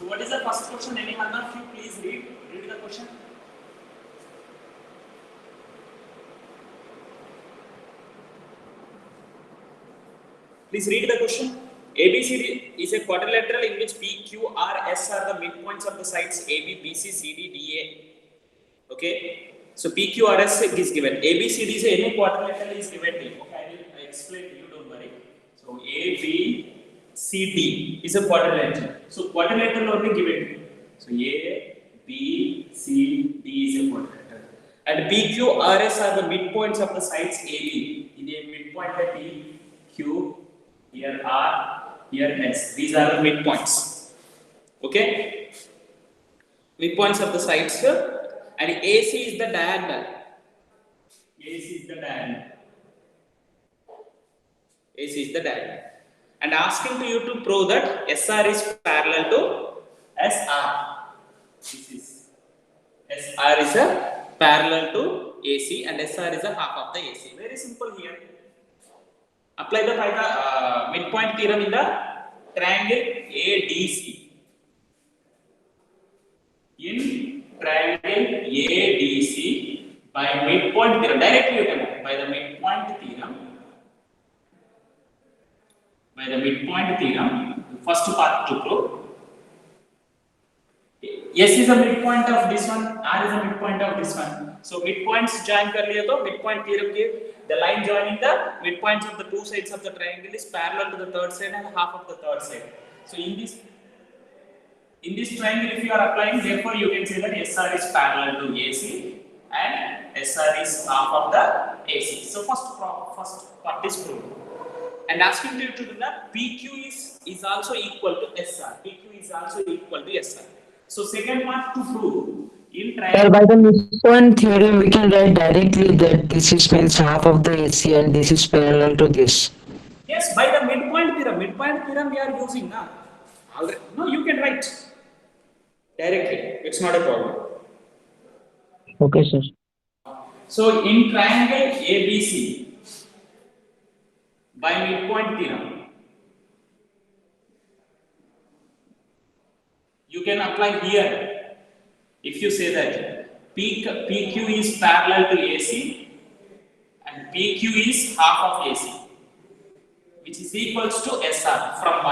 So what is the first question? Any one of you please read the question. Please read the question. ABCD is a quadrilateral in which P, Q, R, S are the midpoints of the sides AB, BC, CD, DA. Okay. So P, Q, R, S is given. ABCD is any quadrilateral is given to you. Okay, I will explain to you. Don't worry. So A, B, C, D is a quadrilateral. So quadrilateral only given to you. So A, B, C, D is a quadrilateral. And P, Q, R, S are the midpoints of the sides AB. In a midpoint at P, Q, here R, here S. These are the midpoints. Okay? Midpoints of the sides here. And AC is the diagonal. AC is the diagonal. AC is the diagonal. And asking to you to prove that SR is parallel to SR. This is SR is a parallel to AC and SR is a half of the AC. Very simple here. Apply the midpoint theorem in the triangle ADC. In triangle ADC, by midpoint theorem, directly you can by the midpoint theorem. By the midpoint theorem, first part to prove. S is a midpoint of this one, R is a midpoint of this one. So midpoints join kar liye to midpoint theorem ke the line joining the midpoints of the two sides of the triangle is parallel to the third side and half of the third side. So in this triangle, if you are applying, therefore you can say that SR is parallel to AC and SR is half of the AC. So first part is proved. And asking you to do that, PQ is also equal to SR. PQ is also equal to SR. So second part to prove in triangle. By the midpoint theorem, we can write directly that this is means half of the AC and this is parallel to this. Yes, by the midpoint theorem. Midpoint theorem we are using now. No, you can write directly. It's not a problem. Okay, sir. So in triangle ABC, by midpoint theorem, you can apply here. If you say that PQ is parallel to AC and PQ is half of AC, which is equals to SR from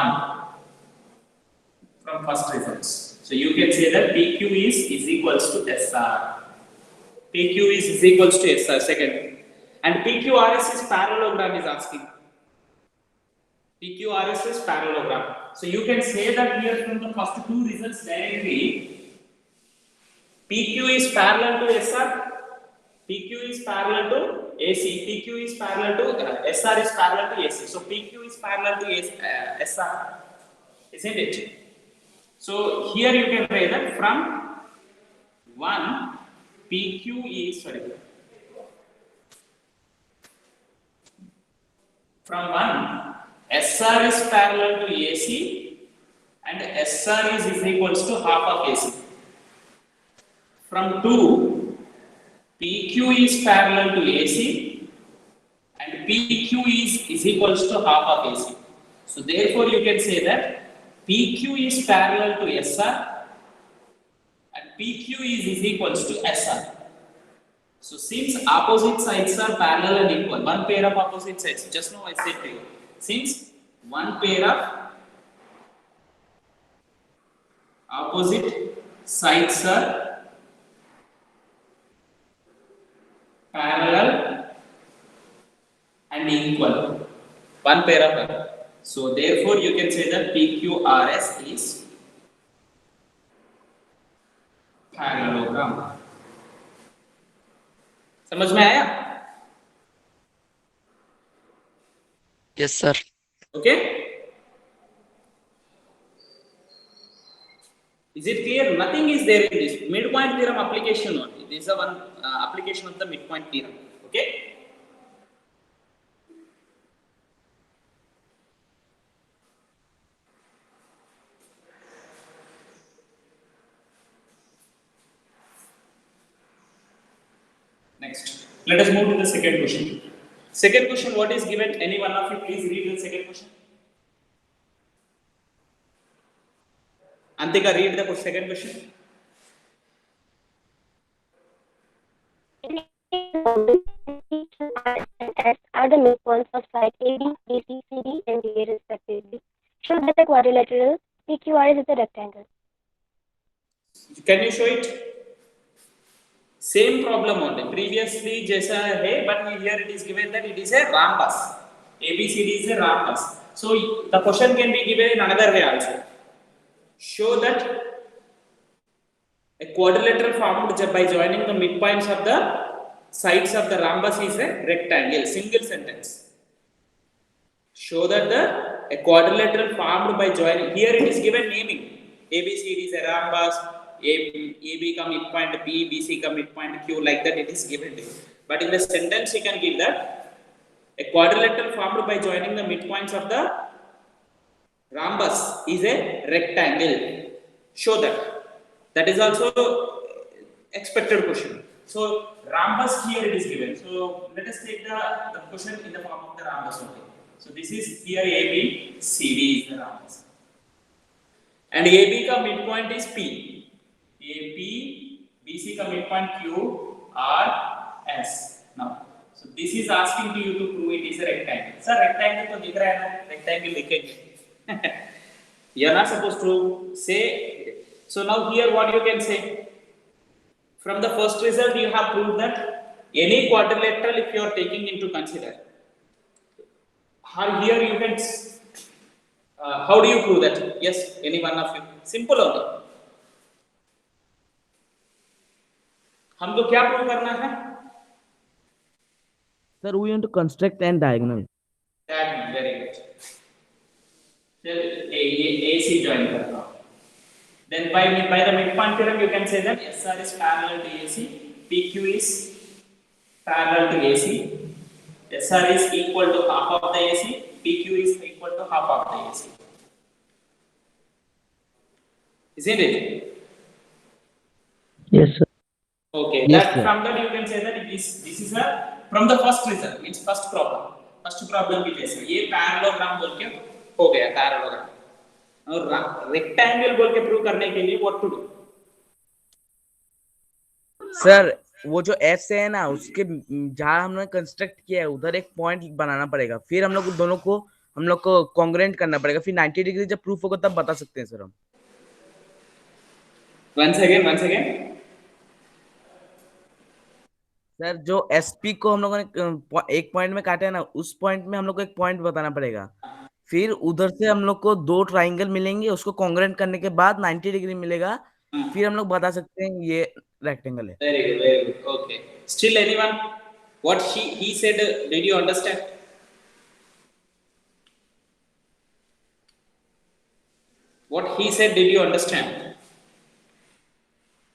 first results. So you can say that PQ is equals to SR. PQ is equals to SR, second. And PQRS is parallelogram is asking. PQRS is parallelogram. So you can say that here from the first two results directly, PQ is parallel to SR, PQ is parallel to AC, PQ is parallel to SR is parallel to AC. So PQ is parallel to SR, isn't it? So here you can write that from 1 PQ is from 1 SR is parallel to AC and SR is equals to half of AC. From 2 PQ is parallel to AC and PQ is equals to half of AC. So therefore you can say that PQ is parallel to SR and PQ is equals to SR. So since opposite sides are parallel and equal, one pair of opposite sides, just now I said to you, since one pair of opposite sides are parallel and equal, one pair of so therefore you can say that PQRS is parallelogram. समझ में आया? Yes, sir. Okay. Is it clear? Nothing is there in this midpoint theorem application only. This is one application of the midpoint theorem. Okay. Next, let us move to the second question. Second question, what is given? Any one of you please read the second question. Antika, read the second question. S are the midpoints of side AB, BC, CD, and DA respectively. Show that the quadrilateral PQR is a rectangle. Can you show it? Same problem only. Previously, जैसा है, but here it is given that it is a rhombus. ABCD is a rhombus. So the question can be given in another way also. Show that a quadrilateral formed by joining the midpoints of the sides of the rhombus is a rectangle. Single sentence. Show that a quadrilateral formed by joining. Here it is given naming. ABCD is a rhombus. AB का midpoint B, BC का midpoint Q, like that it is given. But in the sentence you can give that a quadrilateral formed by joining the midpoints of the rhombus is a rectangle. Show that. That is also expected question. So rhombus here it is given. So let us take the question in the form of the rhombus only. So this is here AB, CD is the rhombus. And AB का midpoint is P. AP, BC का midpoint Q, R, S. Now, so this is asking to you to prove it is a rectangle. Sir, rectangle तो दिख रहा है ना? Rectangle लिखेंगे. You are not supposed to say. So now here what you can say? From the first result you have proved that any quadrilateral if you are taking into consider. How here you can. How do you prove that? Yes, any one of you. Simple only. हमको क्या prove करना है? Sir, we want to construct an diagonal. Diagonal, very good. चल ये AC join करता हूँ. Then by the midpoint theorem you can say that SR is parallel to AC, PQ is parallel to AC, SR is equal to half of the AC, PQ is equal to half of the AC. Isn't it? Yes, sir. Okay. Yes, That sir. from that you can say that this is a from the first result means first problem. First problem की जैसे ये parallelogram बोल के हो गया parallelogram. और rectangle बोल के prove करने के लिए what to do? सर वो जो एस है ना उसके जहाँ हमने कंस्ट्रक्ट किया है उधर एक पॉइंट बनाना पड़ेगा, फिर हम लोग को कॉन्ग्रुएंट करना पड़ेगा, फिर 90 डिग्री जब प्रूफ होगा तब बता सकते हैं सर हम. Once again. सर जो एसपी को हम लोगों ने एक पॉइंट में काटा है ना उस पॉइंट में हम लोग को एक पॉइंट बताना पड़ेगा, फिर उधर से हम लोग को दो ट्राइंगल मिलेंगे, उसको कॉन्ग्रुएंट करने के बाद 90 डिग्री मिलेगा, फिर हम लोग बता सकते हैं ये रेक्टेंगल है. Very good. Okay. Still anyone? What he said? Did you understand? What he said? Did you understand?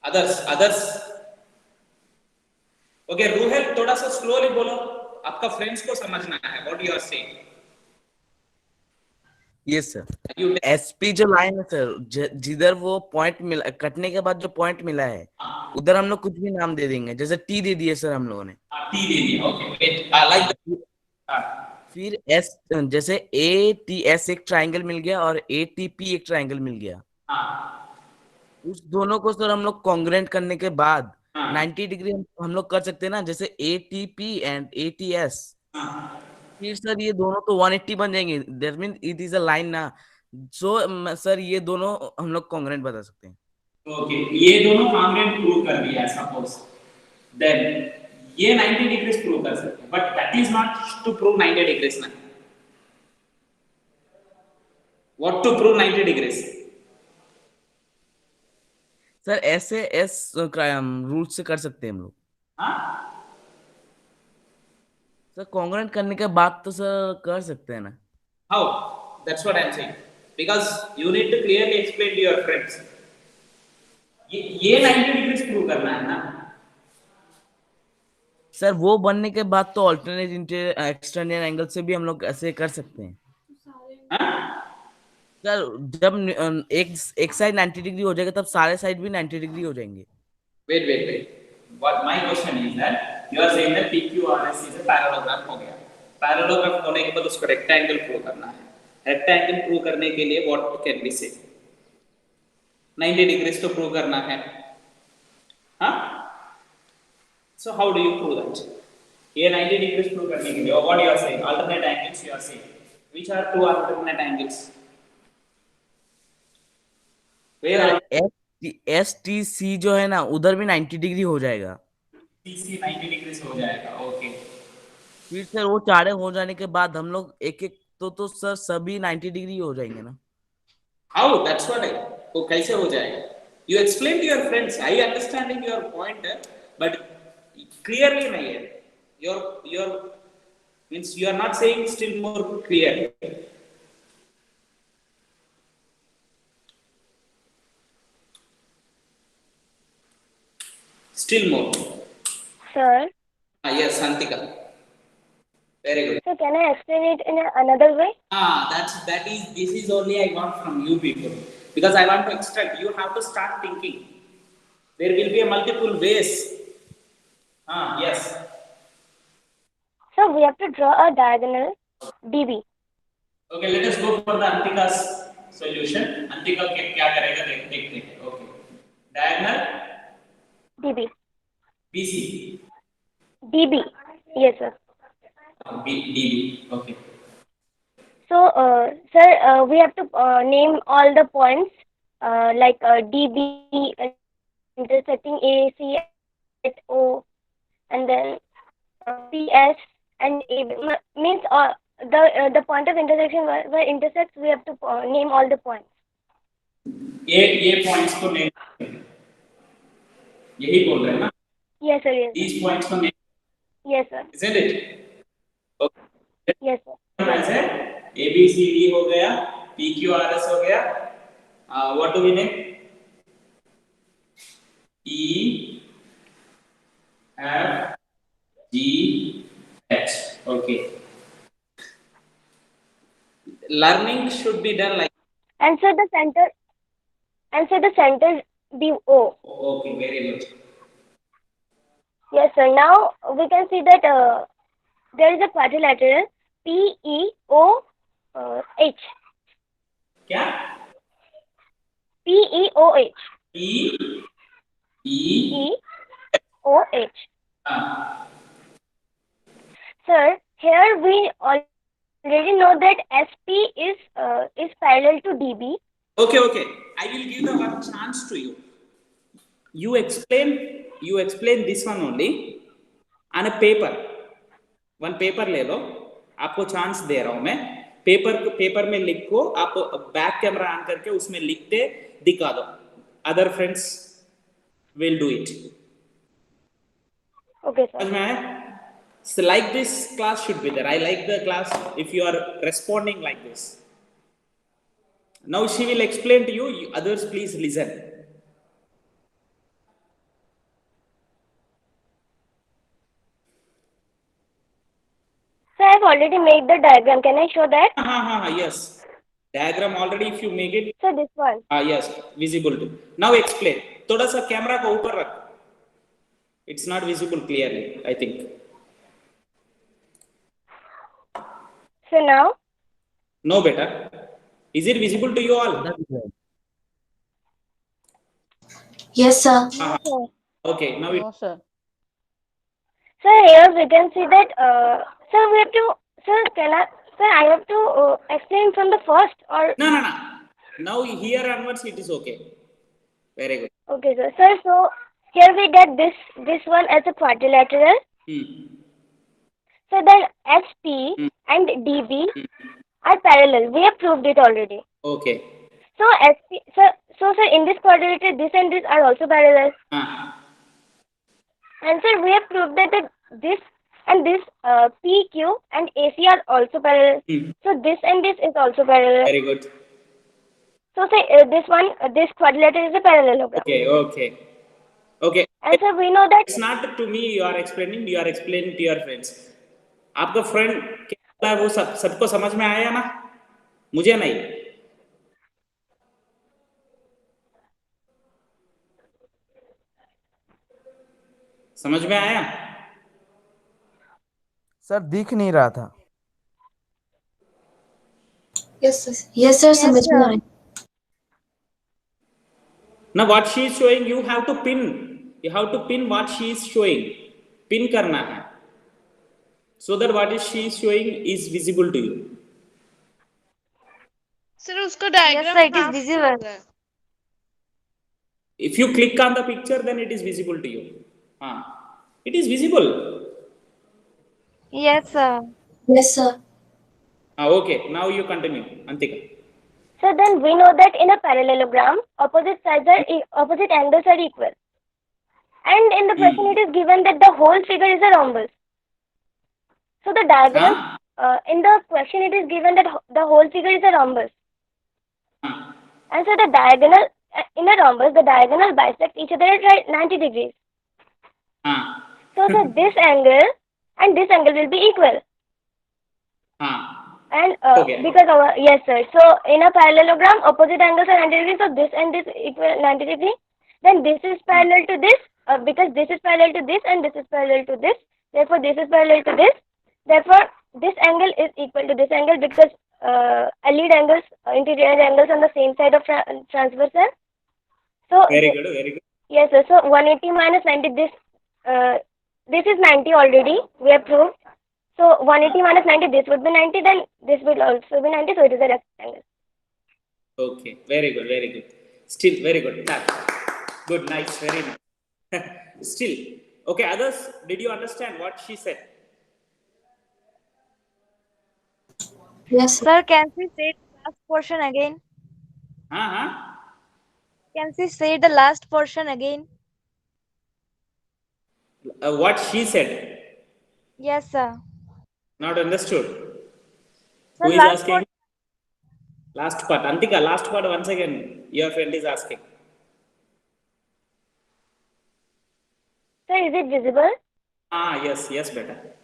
Others. Okay, रूहेल थोड़ा सा स्लोली बोलो, आपका फ्रेंड्स को समझना है what you are saying. Yes sir. SP जो लाइन है सर जिधर वो पॉइंट मिला कटने के बाद जो पॉइंट मिला है उधर हम लोग कुछ भी नाम दे देंगे, जैसे टी दे दिए सर हम लोगों ने. टी दे दिया. Okay, wait. I like that. फिर एस जैसे ए टी एस एक ट्राइंगल मिल गया और ए टी पी एक ट्राइंगल मिल गया, उस दोनों को सर हम लोग कॉन्ग्रुएंट करने के बाद 90 डिग्री हम लोग कर सकते हैं ना, जैसे A T P and A T S. फिर सर ये दोनों तो 180 बन जाएंगे, that mean it is a line ना. सो सर ये दोनों हम लोग कॉन्ग्रुएंट बता सकते हैं. ओके, ये दोनों कॉन्ग्रुएंट प्रूव कर दिया सपोज, देन ये 90 डिग्रीज प्रूव कर सकते हैं, but that is not to prove 90 degrees ना. What to prove 90 degrees? Sir ऐसे एस रूल से कर सकते हैं हम लोग. सर कॉन्ग्रुएंट करने के बाद तो सर कर सकते हैं ना. How? That's what I am saying, because you need to clearly explain to your friends. ये 90 डिग्रीज प्रूव करना है ना. सर वो बनने के बाद तो अल्टरनेट एक्सटर्नल एंगल से भी हम लोग ऐसे कर सकते हैं. सर जब एक साइड 90 डिग्री हो जाएगा तब सारे साइड भी 90 डिग्री हो जाएंगे. Wait. What my question is that you are saying that PQRS is a parallelogram हो गया. Parallelogram होने के बाद उसको rectangle प्रूव करना है. Rectangle प्रूव करने के लिए what can we say? 90 degrees तो प्रूव करना है, हाँ? So how do you prove that? ये 90 डिग्रीज प्रूव करने के लिए, or what you are saying? Alternate angles you are saying. Which are two alternate angles? Where are S T C जो है ना उधर भी 90 डिग्री हो जाएगा। CC 90 डिग्रीज हो जाएगा, ओके। फिर सर वो चारे हो जाने के बाद हम लोग एक एक तो सर सभी 90 डिग्री हो जाएंगे ना। How? That's what I. वो कैसे हो जाएगा? You explain to your friends. I understanding your point, but clearly नहीं है. Your means you are not saying still more clear. Still more. Sir. Yes, Santika. Very good. So can I explain it in another way? This is only I want from you people, because I want to extract. You have to start thinking. There will be a multiple ways. Yes. So we have to draw a diagonal DB. Okay, let us go for the Antika's solution. Antika क्या करेगा देखते हैं. Okay. Diagonal DB. BC. DB. Yes, sir. DB. Okay. So, sir, we have to name all the points like DB intersecting AC at O, and then PS and A means the point of intersection where intersects. We have to name all the points. ये points को name यही बोल रहे हैं ना? Yes, sir. Yes. These points को name. Yes, sir. Isn't it? Okay. Yes, sir. ऐसे ABCD हो गया, PQRS हो गया. What do we name? E F G H. Okay. Learning should be done like. And so the center be O. Okay, very good. Yes, sir. Now we can see that there is a quadrilateral PEOH. क्या? PEOH. E EOH. Sir, here we already know that SP is parallel to DB. Okay. I will give the one chance to you. You explain this one only on a paper. One paper ले लो. आपको chance दे रहा हूं मैं. Paper में लिखो. आप back camera on करके उसमें लिख दे, दिखा दो. Other friends will do it. Okay, sir. समझ में आया? So like this class should be there. I like the class if you are responding like this. Now she will explain to you. Others please listen. So I have already made the diagram. Can I show that? Yes. Diagram already if you make it. So this one. Yes, visible too. Now explain. थोड़ा सा camera को ऊपर रख. It's not visible clearly, I think. So now? No, beta. Is it visible to you all? Yes, sir. Okay, now it. No, sir. So here we can see that. Sir, we have to. Sir, I have to explain from the first or. No. Now here onwards it is okay. Very good. Okay, sir. Sir, so here we get this one as a quadrilateral. So then SP and DB are parallel. We have proved it already. Okay. So sir, in this quadrilateral, this and this are also parallel. And sir, we have proved that this and this PQ and AC are also parallel. So this and this is also parallel. Very good. So say this quadrilateral is a parallel. Okay. And sir, we know that. It's not to me you are explaining. You are explaining to your friends. आपका friend क्या है वो सबको समझ में आया ना? मुझे नहीं. समझ में आया? सर दिख नहीं रहा था. Yes, sir. Yes, sir. समझ में आया. now what she is showing, you have to pin, what she is showing, pin karna hai, so that what is she is showing is visible to you. Sir उसका Yes, diagram sir, it is कहाँ पे visible. होगा? If you click on the picture, then it is visible to you. It is visible. Yes, sir. Yes, sir. Okay, now you continue, Antika. So then we know that in a parallelogram, opposite angles are equal. And in the question, it is given that the whole figure is a rhombus. So the diagram, in the question, it is given that the whole figure is a rhombus. And so the diagonal, in a rhombus, the diagonal bisect each other at 90 degrees. So this angle and this angle will be equal. And Okay. because yes, sir. So in a parallelogram, opposite angles are 90 degrees. So this and this equal 90 degree. Then this is parallel to this, because this is parallel to this and this is parallel to this. Therefore, this is parallel to this. Therefore, this angle is equal to this angle because lead angles, interior angles on the same side of transversal. So Very good, very good. yes, sir. So 180 minus 90. This is 90 already. We have proved. So 180 minus 90. This would be 90. Then this will also be 90. So it is a rectangle. Okay, very good, very good. Still, very good. Good, nice, very nice. Still, okay, others, did you understand what she said? Yes, sir. Sir, can we say the last portion again? Can we say the last portion again? What she said, Yes, sir. not understood. Sir, Who is last asking? Last part. Antika, last part once again, your friend is asking. Sir, is it visible? Yes, yes, better.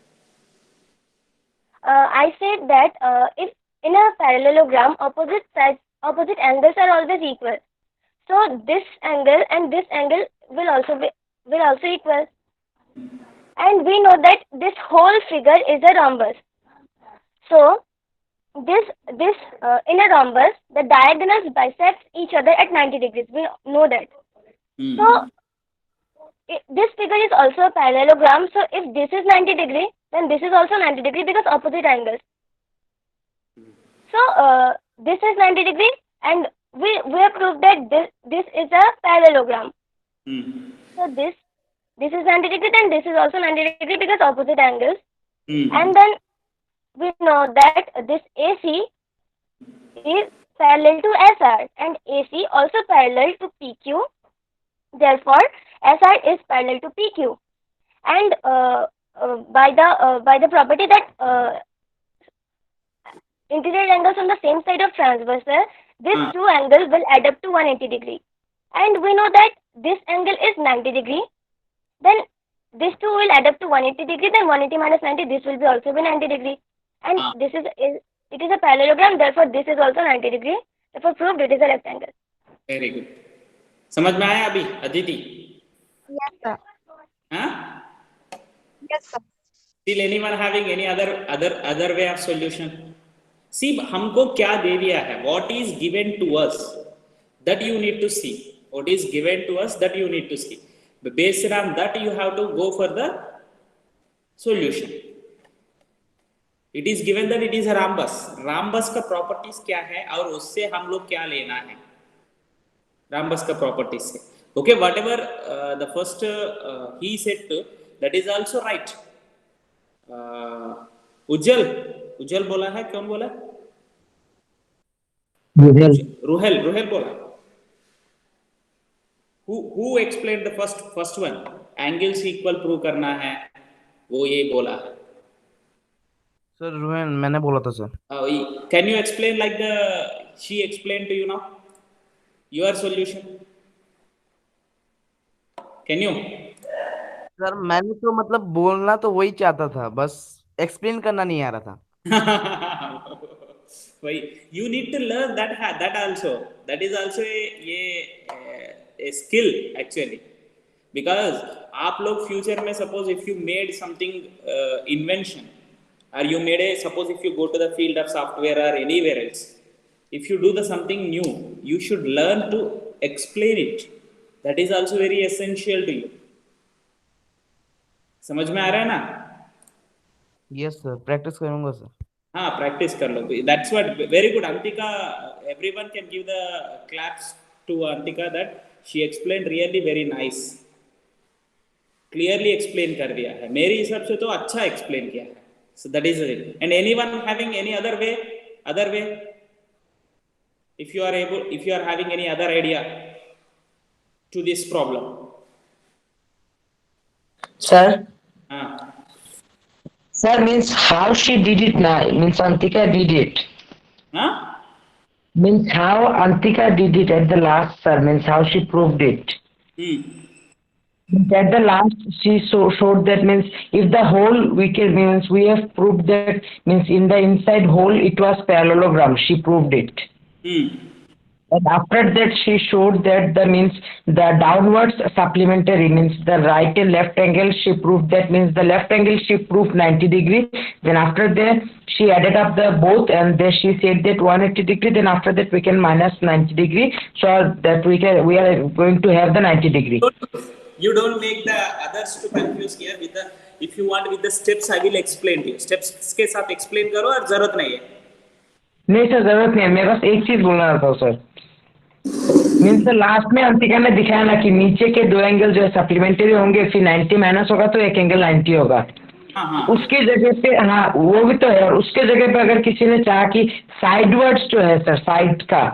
I said that if in a parallelogram, opposite angles are always equal. So this angle and this angle will also equal. And we know that this whole figure is a rhombus. So this in a rhombus, the diagonals bisect each other at 90 degrees. We know that. So this figure is also a parallelogram. So if this is 90 degree, then this is also 90 degree because opposite angles. So this is 90 degree, and we have proved that this is a parallelogram. So this is 90 degree, then this is also 90 degree because opposite angles. And then we know that this AC is parallel to SR and AC also parallel to PQ. Therefore, SR is parallel to PQ. And by the property that interior angles on the same side of transversal, these two angles will add up to 180 degree. And we know that this angle is 90 degree. Then these two will add up to 180 degree. Then 180 minus 90, this will be also be 90 degree. And it is a parallelogram. Therefore, this is also 90 degree. Therefore, proved it is a rectangle. Very good. समझ में आया अभी Aditi? Yes, sir. Yes, sir. Still anyone having any other way of solution? See, हमको क्या दे दिया है? What is given to us that you need to see. What is given to us that you need to see. But based on that, you have to go for the solution. It is given that it is a rhombus. Rhombus का properties क्या है और उससे हम लोग क्या लेना है? Rhombus का properties से. Okay, whatever the first he said to, that is also right. उज्जल बोला है, कौन बोला? रुहेल बोला. Who explained the first one? Angles equal prove करना है, वो ये बोला है. सर रोहन मैंने बोला था sir. Can you explain like she explained to you now? Your solution. Can you? Sir मैंने तो मतलब बोलना तो वही चाहता था, बस एक्सप्लेन करना नहीं आ रहा था. You need to learn that also. That is also a skill actually, because आप लोग future में suppose if you made something invention, or you made suppose if you go to the field of software or anywhere else, if you do something new, you should learn to explain it. That is also very essential to you. समझ में आ रहा है ना? Yes sir, practice करूंगा sir. हाँ, practice कर लो. That's what very good. Antika, everyone can give the claps to Antika that she explained really very nice. Clearly explain कर दिया है. मेरे हिसाब से तो अच्छा explain किया है. So that is it. And anyone having any other way? If you are having any other idea to this problem. Sir, हाँ. sir means how she did it now, means Antika did it. हाँ? Means how Antika did it at the last, sir, means how she proved it. At the last, she showed that means if the whole means we have proved that means in the inside hole it was parallelogram. She proved it. And after that, she showed that the means the downwards supplementary means the right and left angle. She proved that means the left angle she proved 90 degree. Then after that, she added up the both and then she said that 180 degree. Then after that, we can minus 90 degree so that we are going to have the 90 degree. You don't make the others to confuse here with the. If you want with the steps, I will explain to you. Steps के साथ explain करो और जरूरत नहीं है. नहीं sir, जरूरत नहीं है. मैं बस एक चीज बोलना था सर. मीन्स लास्ट में अंतिका ने दिखाया ना कि नीचे के दो एंगल जो है सप्लीमेंट्री होंगे, फिर 90 माइनस होगा तो एक एंगल 90 होगा. उसके जगह पे हाँ वो भी तो है. और उसके जगह पे अगर किसी ने चाहा कि साइडवर्ड्स जो है सर साइड का,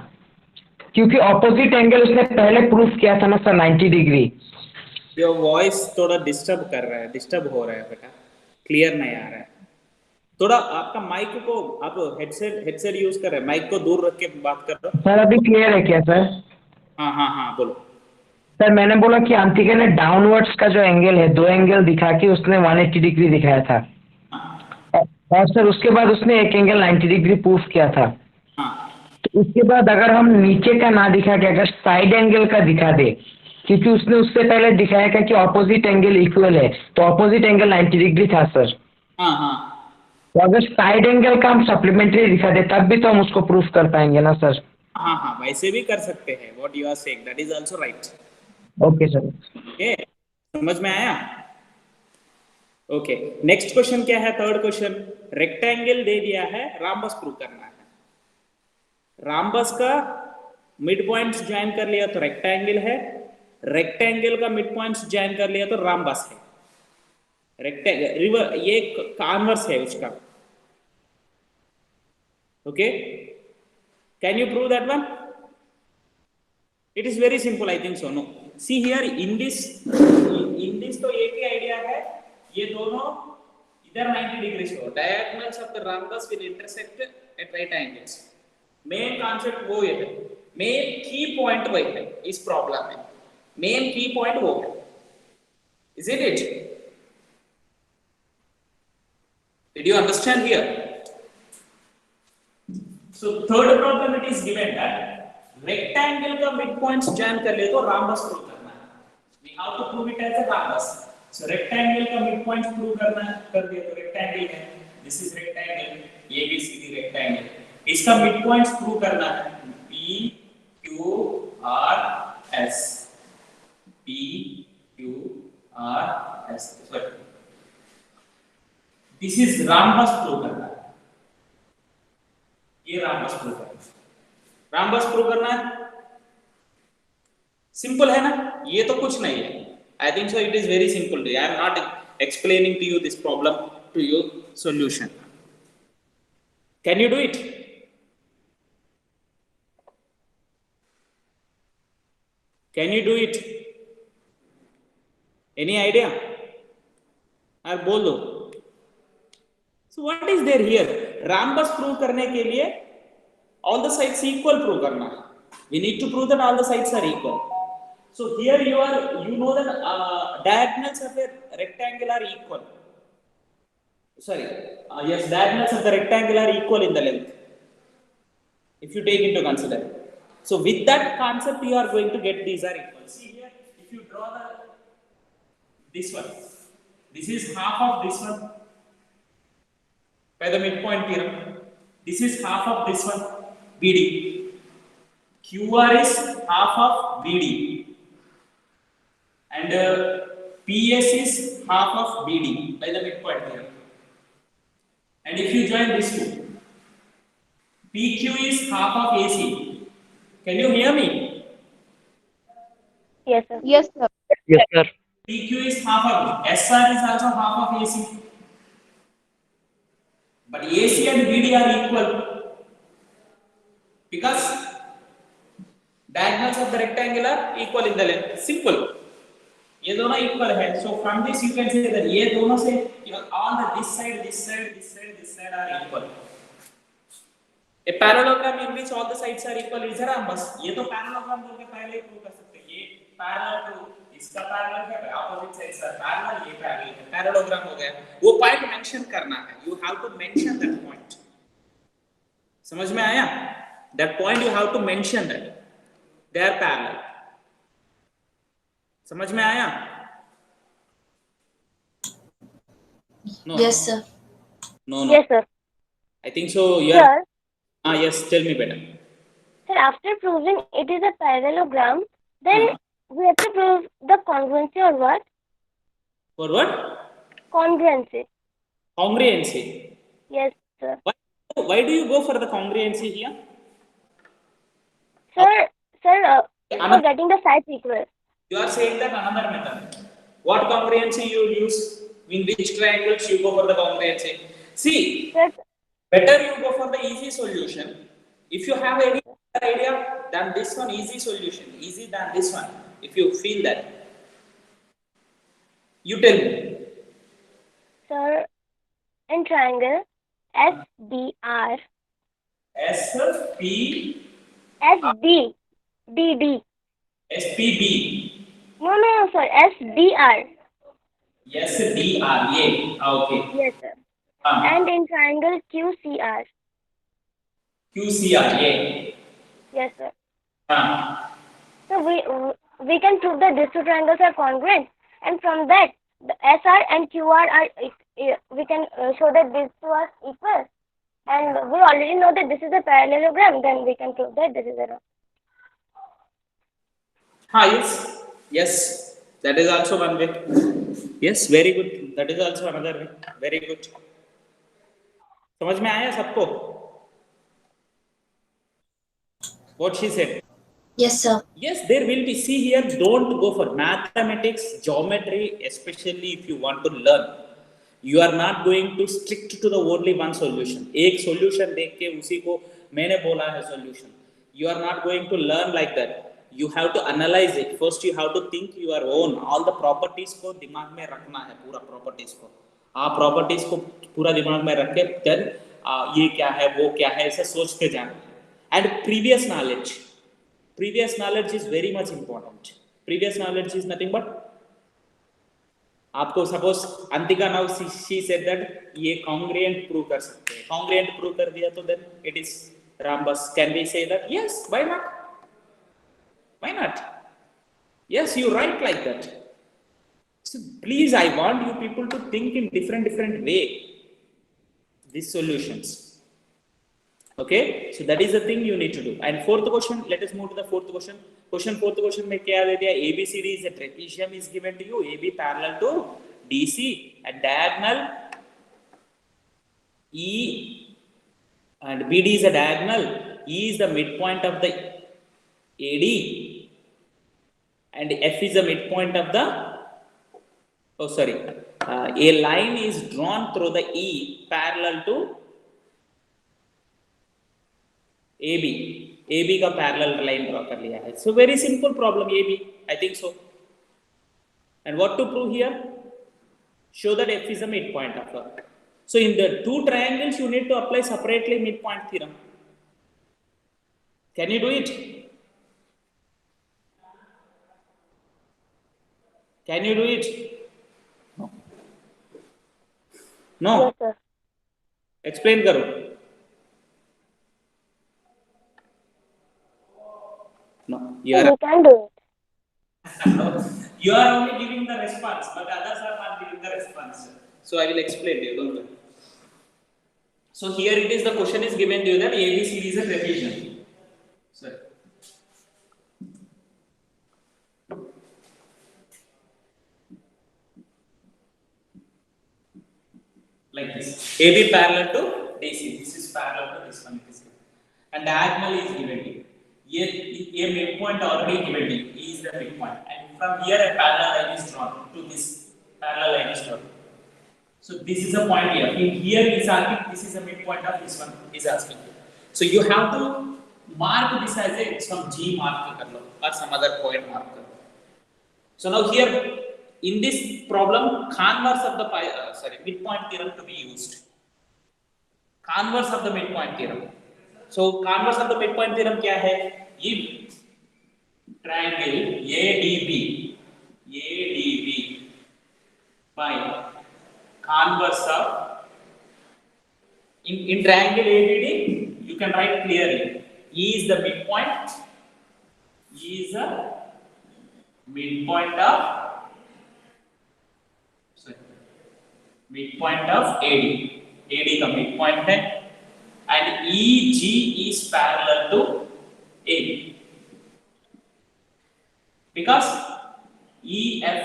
क्योंकि ऑपोजिट एंगल उसने पहले प्रूफ किया था ना सर 90 डिग्री. योर वॉइस थोड़ा डिस्टर्ब हो रहा है बेटा. क्लियर नहीं आ रहा है. थोड़ा आपका माइक को आप हेडसेट यूज कर रहे हैं, माइक को दूर रख के बात कर रहे हो. सर अभी क्लियर है क्या सर? हाँ बोलो. सर मैंने बोला कि अंतिका ने डाउनवर्ड्स का जो एंगल है दो एंगल दिखा के उसने 180 डिग्री दिखाया था. और सर उसके बाद उसने एक एंगल 90 डिग्री प्रूफ किया था. तो उसके बाद अगर हम नीचे का ना दिखा के अगर साइड एंगल का दिखा दे, क्योंकि उसने उससे पहले दिखाया था कि ऑपोजिट एंगल इक्वल है, तो ऑपोजिट एंगल 90 डिग्री था सर. तो अगर साइड एंगल का हम सप्लीमेंट्री दिखा दे तब भी तो हम उसको प्रूफ कर पाएंगे ना सर. हाँ वैसे भी कर सकते हैं. What you are saying that is also right. Okay sir. Okay, समझ में आया. ओके, नेक्स्ट क्वेश्चन क्या है? Third question. रेक्टेंगल दे दिया है, राम्बस प्रूव करना है. राम्बस का मिड पॉइंट्स ज्वाइन कर लिया तो रेक्टेंगल है, रेक्टेंगल का मिड पॉइंट्स ज्वाइन कर लिया तो राम्बस है. रेक्टेंगल रिवर ये कॉन्वर्स है उसका. Okay, can you prove that one? It is very simple. I think so. No, see here in this तो एक ही आइडिया है. ये दोनों इधर 90 डिग्री हो. Diagonals of the rhombus will intersect at right angles. Main concept वो है. Main की पॉइंट वही है इस प्रॉब्लम में. मेन की पॉइंट वो है. Is it? Did you understand here? So third problem it is given that rectangle का midpoints join कर ले तो rhombus prove करना है. We have to prove it as a rhombus. So rectangle का midpoints prove करना है, कर दिया तो rectangle है. This is rectangle. ये भी सीधी rectangle. इसका midpoints prove करना है. P Q R S. P Q R S. Sorry. This is rhombus prove करना है. ये rhombus prove करना है. rhombus prove करना है. सिंपल है ना? ये तो कुछ नहीं है. I think so. It is very simple. I am not explaining to you this problem to your solution. Can you do it? Can you do it? Any idea? और बोल दो. So what is there here? Rhombus prove करने के लिए all the sides equal prove करना है. We need to prove that all the sides are equal. So here you know that diagonals of a rectangle are equal. Sorry, yes, diagonals of the rectangle are equal in the length. If you take into consider. So with that concept, you are going to get these are equal. See here, if you draw this one, this is half of this one. By the midpoint theorem, this is half of this one, BD. QR is half of BD. and PS is half of BD by the midpoint theorem. And if you join these two, PQ is half of AC. Can you hear me? Yes, sir. Yes, sir. Yes, sir. PQ is half of SR is also half of AC. But AC and BD are equal because diagonals of the rectangle are equal in the length. Simple. ये दोनों equal है. So from this you can say that ये दोनों से all the this side are equal. A parallelogram in which all the sides are equal is a rhombus. ये तो parallelogram बोल के पहले ही prove कर सकते हैं. ये parallel to इसका parallel है, opposite sides are parallel, ये parallel है. Parallelogram हो गया. वो point mention करना है. You have to mention that point. समझ में आया? That point you have to mention that they are parallel. समझ में आया? No. Yes, sir. No. Yes, sir. I think so. Yeah. Sir, Yes. Tell me better. sir, after proving it is a parallelogram, then we have to prove the congruency or what? For what? Congruency. Congruency. Yes, sir. Why do you go for the congruency here? Sir, for Another- getting the sides equal. You are saying that another method. What congruency you use? In which triangles you go for the congruency? See, Sir, better you go for the easy solution. If you have any other idea, then this one easy solution, easy than this one. If you feel that, you tell me. sir, in triangle SDR, SPB, SPB. No, sir, SDR. SDR, yeah. Okay. Yes, sir. And in triangle QCR. QCR, yeah. Yes, sir. Ah. So we can prove that these two triangles are congruent, and from that the SR and QR are we can show that these two are equal, and we already know that this is a parallelogram. Then we can prove that this is a Yes. Yes. That is also one way. Yes, very good. That is also another way. Very good. समझ में आया सबको? What she said. Yes, sir. Yes, there will be. See here, don't go for mathematics, geometry, especially if you want to learn. You are not going to stick to the only one solution. एक solution देख के उसी को मैंने बोला है solution. You are not going to learn like that. You have to analyze it. First, you have to think your own. All the properties को दिमाग में रखना है, पूरा properties को. आप properties को पूरा दिमाग में रख के then ये क्या है, वो क्या है, ऐसा सोच के जाना. And previous knowledge is very much important. Previous knowledge is nothing but आपको suppose Antika now she said that ये congruent prove कर सकते हैं. Congruent prove कर दिया तो then it is rhombus. Can we say that? Yes. Why not? Why not? Yes, you write like that. So please, I want you people to think in different way. These solutions. Okay, so that is the thing you need to do. And fourth question, let us move to the fourth question. Fourth question में क्या दे दिया? ABCD is a trapezium is given to you. AB parallel to DC and diagonal E and BD is a diagonal. E is the midpoint of the AD and F is the midpoint of the. A line is drawn through the E parallel to AB का parallel line draw कर लिया है. So very simple problem AB, I think so. And what to prove here? Show that F is the midpoint of the. So in the two triangles you need to apply separately midpoint theorem. Can you do it? Can you do it? No. yes, sir. Explain करो. No, you So are we can do it. you are only giving the response, but others are not giving the response. So I will explain to you. Don't worry. So here it is. The question is given to you that ABCD is a trapezium. Sorry. like this. AB parallel to DC. This is parallel to this one. It is given. And diagonal is given to you. A midpoint already given to you. E is the midpoint. And from here a parallel line is drawn to this. Parallel line is drawn. So this is a point here. In here he is asking, this is a midpoint of this one. He is asking. So you have to mark this as a some G mark or some other point marker. So now here in this problem, converse of the midpoint theorem to be used. Converse of the midpoint theorem. So converse of the midpoint theorem क्या है? If triangle ADB by converse of in triangle ABD, you can write clearly. E is the midpoint. E is the midpoint of AD. AD का midpoint है, and EG is parallel to AB because EF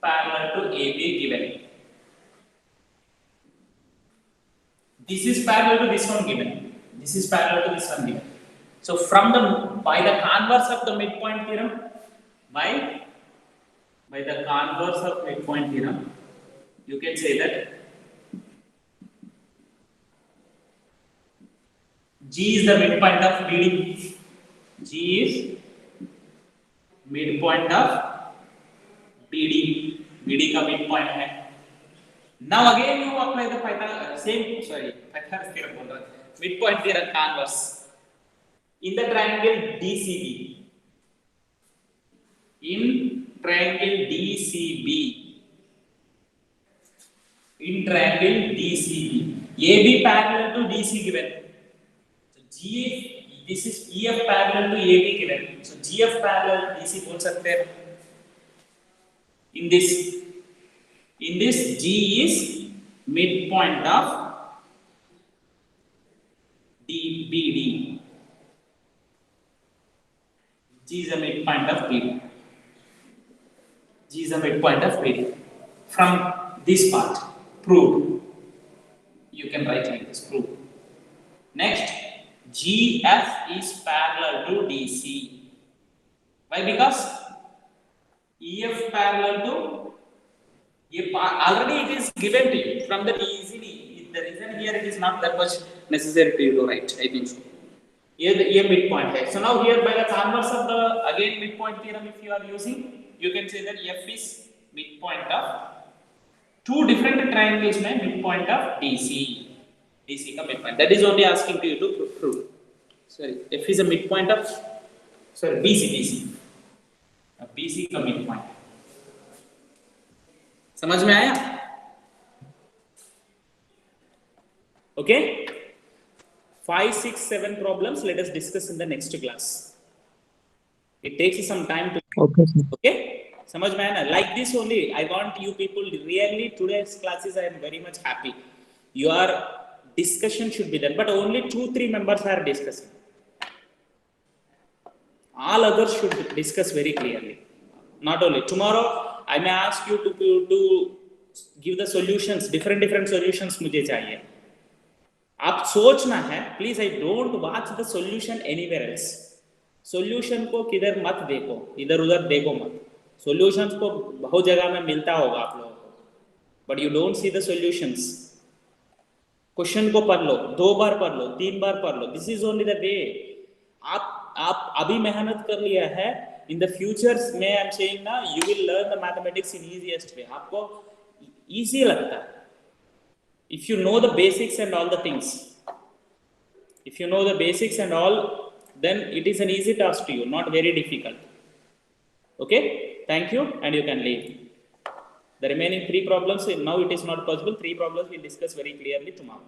parallel to AB given. This is parallel to this one given. This is parallel to this one given. So from the by the converse of the midpoint theorem, by the converse of midpoint theorem, you can say that G is the midpoint of BD. G is midpoint of BD. BD का midpoint है. Now again you apply the Pythagoras theorem. Midpoint theorem converse in the triangle DCB. In triangle DCB. In triangle DCB, AB parallel to DC given. So GF, this is EF parallel to AB given. So GF parallel to DC बोल सकते हैं. In this G is midpoint of BD. G is a midpoint of BD. G is a midpoint of BD. From this part, proved. You can write like this, proved. Next, GF is parallel to DC. Why? Because EF parallel to already it is given to you from the easily. The reason here it is not that much necessary to you to write. I think so. Here the midpoint है. So now here by the converse of the again midpoint theorem, if you are using, you can say that F is midpoint of two different triangles में midpoint of DC. DC का midpoint. That is only asking to you to prove. Sorry, F is a midpoint of BC. BC का midpoint. समझ में आया? Okay. 5, 6, 7 problems. Let us discuss in the next class. It takes some time to. Okay, sir. Okay. समझ में आया ना? Like this only. I want you people really today's classes. I am very much happy. Your discussion should be done, but only 2-3 members are discussing. All others should discuss very clearly. Not only tomorrow, I may ask you to give the solutions. Different solutions मुझे चाहिए. आप सोचना है. Please, I don't watch the solution anywhere else. Solution को किधर मत देखो. इधर उधर देखो मत. Solutions को बहुत जगह में मिलता होगा आप लोगों को. But you don't see the solutions. Question को पढ़ लो, 2 बार पढ़ लो, 3 बार पढ़ लो. This is only the way. आप अभी मेहनत कर लिया है. In the future में I am saying ना, you will learn the mathematics in easiest way. आपको easy लगता है. If you know the basics and all the things. If you know the basics and all, then it is an easy task to you, not very difficult. Okay? Thank you, and you can leave. The remaining 3 problems, now it is not possible. 3 problems we'll discuss very clearly tomorrow.